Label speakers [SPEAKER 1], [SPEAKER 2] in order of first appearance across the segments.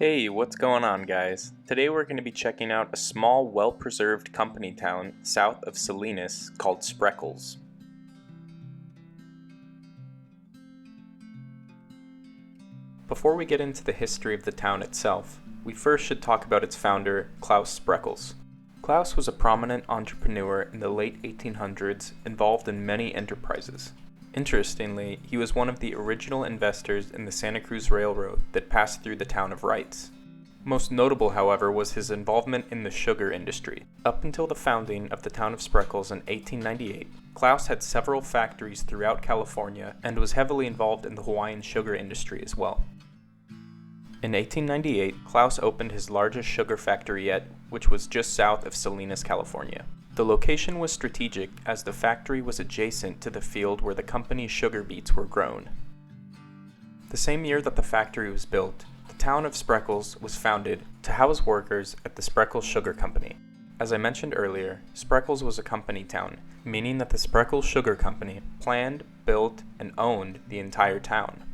[SPEAKER 1] Hey, what's going on, guys? Today we're going to be checking out a small, well-preserved company town south of Salinas called Spreckels. Before we get into the history of the town itself, we first should talk about its founder, Klaus Spreckels. Klaus was a prominent entrepreneur in the late 1800s involved in many enterprises. Interestingly, he was one of the original investors in the Santa Cruz Railroad that passed through the town of Wrights. Most notable, however, was his involvement in the sugar industry. Up until the founding of the town of Spreckels in 1898, Klaus had several factories throughout California and was heavily involved in the Hawaiian sugar industry as well. In 1898, Klaus opened his largest sugar factory yet, which was just south of Salinas, California. The location was strategic as the factory was adjacent to the field where the company's sugar beets were grown. The same year that the factory was built, the town of Spreckels was founded to house workers at the Spreckels Sugar Company. As I mentioned earlier, Spreckels was a company town, meaning that the Spreckels Sugar Company planned, built, and owned the entire town.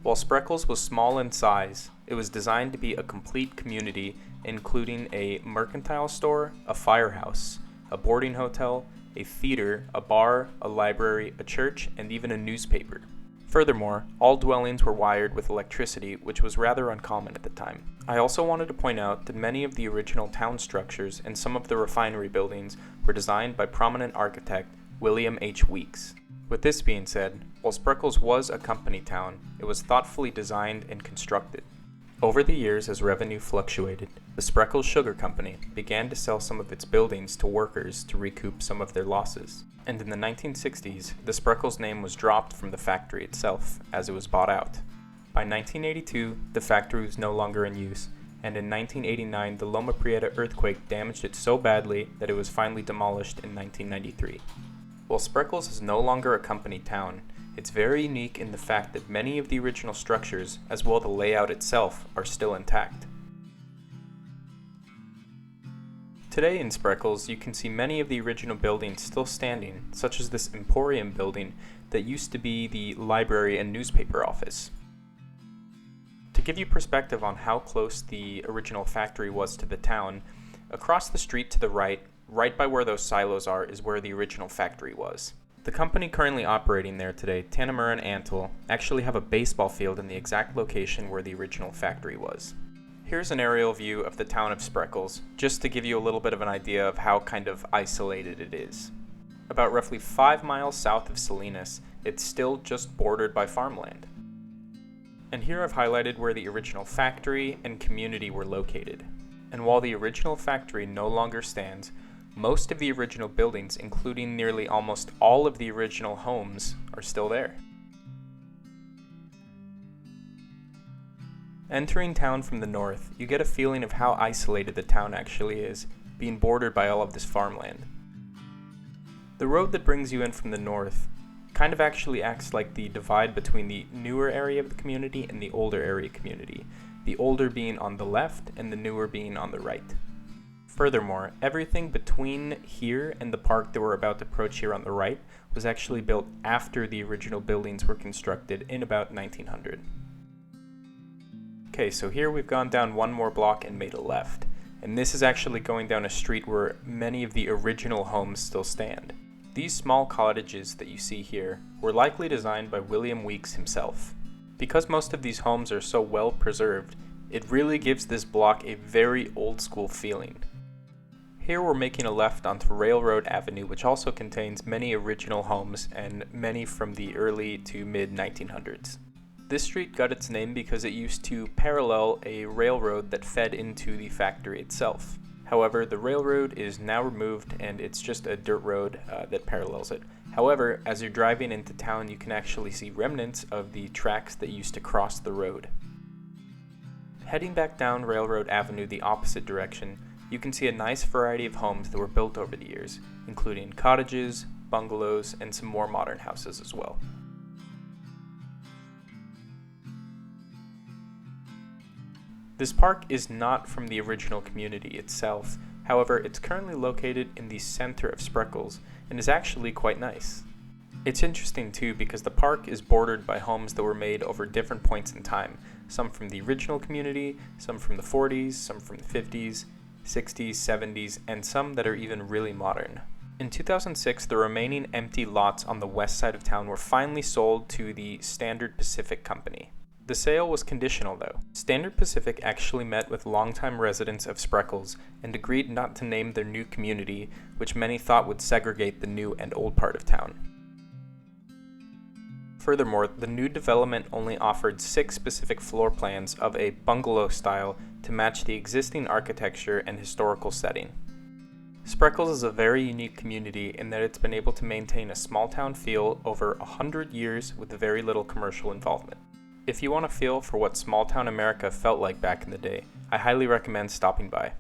[SPEAKER 1] While Spreckels was small in size, it was designed to be a complete community, including a mercantile store, a firehouse, a boarding hotel, a theater, a bar, a library, a church, and even a newspaper. Furthermore, all dwellings were wired with electricity, which was rather uncommon at the time. I also wanted to point out that many of the original town structures and some of the refinery buildings were designed by prominent architect William H. Weeks. With this being said, while Spreckels was a company town, it was thoughtfully designed and constructed. Over the years, as revenue fluctuated, the Spreckels Sugar Company began to sell some of its buildings to workers to recoup some of their losses. And in the 1960s, the Spreckels name was dropped from the factory itself, as it was bought out. By 1982, the factory was no longer in use, and in 1989, the Loma Prieta earthquake damaged it so badly that it was finally demolished in 1993. While Spreckels is no longer a company town, it's very unique in the fact that many of the original structures, as well as the layout itself, are still intact. Today in Spreckels, you can see many of the original buildings still standing, such as this Emporium building that used to be the library and newspaper office. To give you perspective on how close the original factory was to the town, across the street to the right by where those silos are, is where the original factory was. The company currently operating there today, Tanamura and Antle, actually have a baseball field in the exact location where the original factory was. Here's an aerial view of the town of Spreckels, just to give you a little bit of an idea of how kind of isolated it is. About roughly 5 miles south of Salinas, it's still just bordered by farmland. And here I've highlighted where the original factory and community were located. And while the original factory no longer stands, most of the original buildings, including nearly almost all of the original homes, are still there. Entering town from the north, you get a feeling of how isolated the town actually is, being bordered by all of this farmland. The road that brings you in from the north kind of actually acts like the divide between the newer area of the community and the older area community, the older being on the left and the newer being on the right. Furthermore, everything between here and the park that we're about to approach here on the right was actually built after the original buildings were constructed in about 1900. Okay, so here we've gone down one more block and made a left, and this is actually going down a street where many of the original homes still stand. These small cottages that you see here were likely designed by William Weeks himself. Because most of these homes are so well preserved, it really gives this block a very old school feeling. Here we're making a left onto Railroad Avenue, which also contains many original homes and many from the early to mid-1900s. This street got its name because it used to parallel a railroad that fed into the factory itself. However, the railroad is now removed and it's just a dirt road that parallels it. However, as you're driving into town, you can actually see remnants of the tracks that used to cross the road. Heading back down Railroad Avenue the opposite direction, you can see a nice variety of homes that were built over the years, including cottages, bungalows, and some more modern houses as well. This park is not from the original community itself, however, it's currently located in the center of Spreckels and is actually quite nice. It's interesting too because the park is bordered by homes that were made over different points in time, some from the original community, some from the 40s, some from the 50s, 60s, 70s, and some that are even really modern. In 2006, the remaining empty lots on the west side of town were finally sold to the Standard Pacific Company. The sale was conditional though. Standard Pacific actually met with longtime residents of Spreckels and agreed not to name their new community, which many thought would segregate the new and old part of town. Furthermore, the new development only offered 6 specific floor plans of a bungalow style to match the existing architecture and historical setting. Spreckels is a very unique community in that it's been able to maintain a small town feel over 100 years with very little commercial involvement. If you want a feel for what small town America felt like back in the day, I highly recommend stopping by.